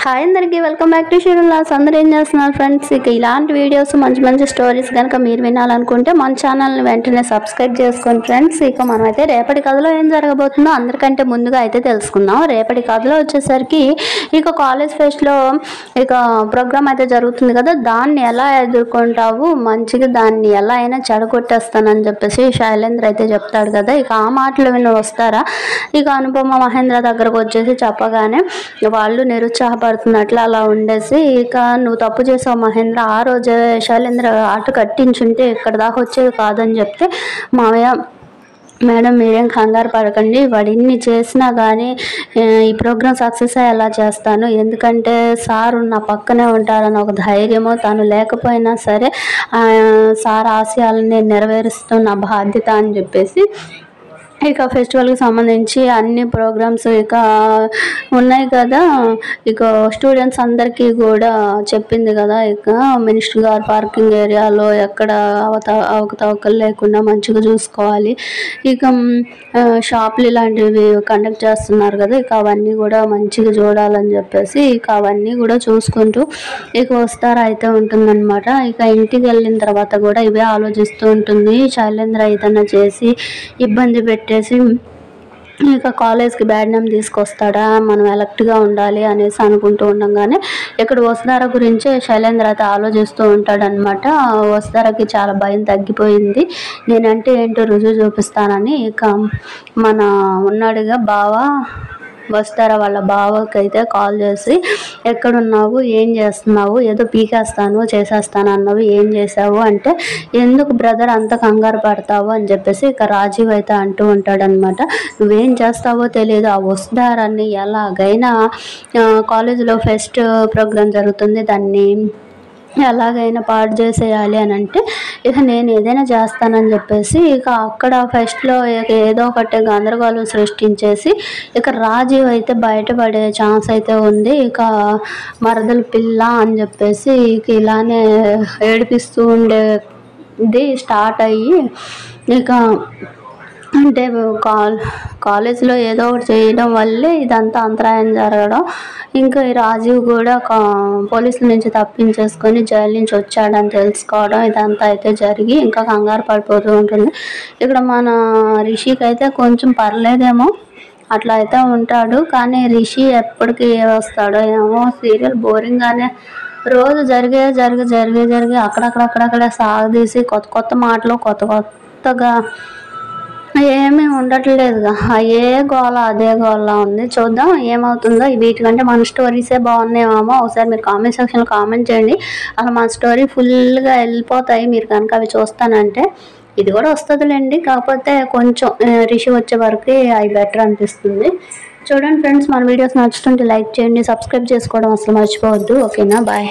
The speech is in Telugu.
హాయ్ అందరికీ వెల్కమ్ బ్యాక్ టు షిరులాస్. అందరూ ఏం చేస్తున్నారు ఫ్రెండ్స్? ఇక ఇలాంటి వీడియోస్ మంచి మంచి స్టోరీస్ కనుక మీరు వినాలనుకుంటే మన ఛానల్ని వెంటనే సబ్స్క్రైబ్ చేసుకోండి ఫ్రెండ్స్. ఇక మనమైతే రేపటి కథలో ఏం జరగబోతుందో అందరికంటే ముందుగా అయితే తెలుసుకుందాం. రేపటి కథలో వచ్చేసరికి ఇక కాలేజ్ ఫెస్ట్లో ఇక ప్రోగ్రామ్ అయితే జరుగుతుంది కదా, దాన్ని ఎలా ఎదుర్కొంటావు, మంచిగా దాన్ని ఎలా అయినా చెడగొట్టేస్తానని చెప్పేసి శైలేంద్ర అయితే చెప్తాడు కదా. ఇక ఆ మాటలు విని వస్తారా ఇక అనుపమ మహేంద్ర దగ్గరకు వచ్చేసి చెప్పగానే వాళ్ళు నిరుత్సాహపడుతున్నట్లు అలా ఉండేసి, ఇక నువ్వు తప్పు చేసావు మహేంద్ర, ఆ రోజే శైలేంద్ర ఆట కట్టించుంటే ఇక్కడ దాకా వచ్చేది కాదని చెప్తే, మావయ్య మేడం మీరేం కంగారు పడకండి, వాడు ఇన్ని చేసినా కానీ ఈ ప్రోగ్రామ్ సక్సెస్ అయ్యేలా చేస్తాను, ఎందుకంటే సారు నా పక్కనే ఉంటారని ఒక ధైర్యము, తను లేకపోయినా సరే సార్ ఆశయాలని నెరవేరుస్తున్న బాధ్యత అని చెప్పేసి ఇక ఫెస్టివల్కి సంబంధించి అన్ని ప్రోగ్రామ్స్ ఇక ఉన్నాయి కదా, ఇక స్టూడెంట్స్ అందరికీ కూడా చెప్పింది కదా, ఇక మినిస్టర్ గారు పార్కింగ్ ఏరియాలో ఎక్కడ అవకతవకలు లేకుండా మంచిగా చూసుకోవాలి, ఇక షాపులు ఇలాంటివి కండక్ట్ చేస్తున్నారు కదా, ఇక అవన్నీ కూడా మంచిగా చూడాలని చెప్పేసి ఇక అవన్నీ కూడా చూసుకుంటూ ఇక వస్తారా అయితే ఉంటుందన్నమాట. ఇక ఇంటికి వెళ్ళిన తర్వాత కూడా ఇవే ఆలోచిస్తూ ఉంటుంది. శైలేంద్ర ఏదైనా చేసి ఇబ్బంది పెట్టేసి ఇక కాలేజ్కి బ్యాడ్ నేమ్ తీసుకొస్తాడా, మనం ఎలక్ట్గా ఉండాలి అనేసి అనుకుంటూ ఉండగానే ఇక్కడ వసుధార గురించి శైలేంద్ర అయితే ఆలోచిస్తూ ఉంటాడనమాట. వసుధారకి చాలా భయం తగ్గిపోయింది, నేనంటే ఏంటో రుజువు చూపిస్తానని. ఇక మన ఉన్నాడుగా బావ, వసుధార వాళ్ళ బావకి అయితే కాల్ చేసి ఎక్కడున్నావు, ఏం చేస్తున్నావు, ఏదో పీకేస్తాను చేసేస్తాను అన్నావు, ఏం చేసావు అంటే, ఎందుకు బ్రదర్ అంత కంగారు పడతావు అని చెప్పేసి ఇక రాజీవ్ అయితే అంటూ ఉంటాడనమాట. నువ్వేం చేస్తావో తెలియదు, ఆ వసుధారాన్ని ఎలాగైనా కాలేజీలో ఫెస్ట్ ప్రోగ్రామ్ జరుగుతుంది, దాన్ని ఎలాగైనా పాడు చేసేయాలి అని అంటే, ఇక నేను ఏదైనా చేస్తానని చెప్పేసి ఇక అక్కడ ఫెస్ట్లో ఏదో ఒకటి గందరగోళం సృష్టించేసి ఇక రాజీవ్ అయితే బయటపడే ఛాన్స్ అయితే ఉంది. ఇక మరదలు పిల్ల అని చెప్పేసి ఇక ఇలానే ఏడిపిస్తూ ఉండేది స్టార్ట్ అయ్యి, ఇక అంటే కాలేజీలో ఏదో ఒకటి చేయడం వల్లే ఇదంతా అంతరాయం జరగడం, ఇంకా ఈ రాజీవ్ కూడా పోలీసుల నుంచి తప్పించేసుకొని జైలు నుంచి వచ్చాడని తెలుసుకోవడం, ఇదంతా అయితే జరిగి ఇంకా కంగారు పడిపోతూ ఉంటుంది. ఇక్కడ మన రిషికి అయితే కొంచెం పర్లేదేమో, అట్లా అయితే ఉంటాడు, కానీ రిషి ఎప్పటికీ వస్తాడో ఏమో, సీరియల్ బోరింగ్గానే రోజు జరిగే అక్కడక్కడ సాగదీసి కొత్త మాటలు కొత్తగా ఏమీ ఉండట్లేదుగా, ఏ గోళ అదే గోళ ఉంది. చూద్దాం ఏమవుతుందో. వీటికంటే మన స్టోరీసే బాగున్నాయేమో, ఒకసారి మీరు కామెంట్ సెక్షన్లో కామెంట్ చేయండి. అసలు మన స్టోరీ ఫుల్గా వెళ్ళిపోతాయి మీరు కనుక అవి చూస్తానంటే. ఇది కూడా వస్తుందిలేండి, కాకపోతే కొంచెం రిషి వచ్చే వరకు అవి బెటర్ అనిపిస్తుంది. చూడండి ఫ్రెండ్స్, మన వీడియోస్ నచ్చుతుంటే లైక్ చేయండి, సబ్స్క్రైబ్ చేసుకోవడం అసలు మర్చిపోవద్దు. ఓకేనా, బాయ్.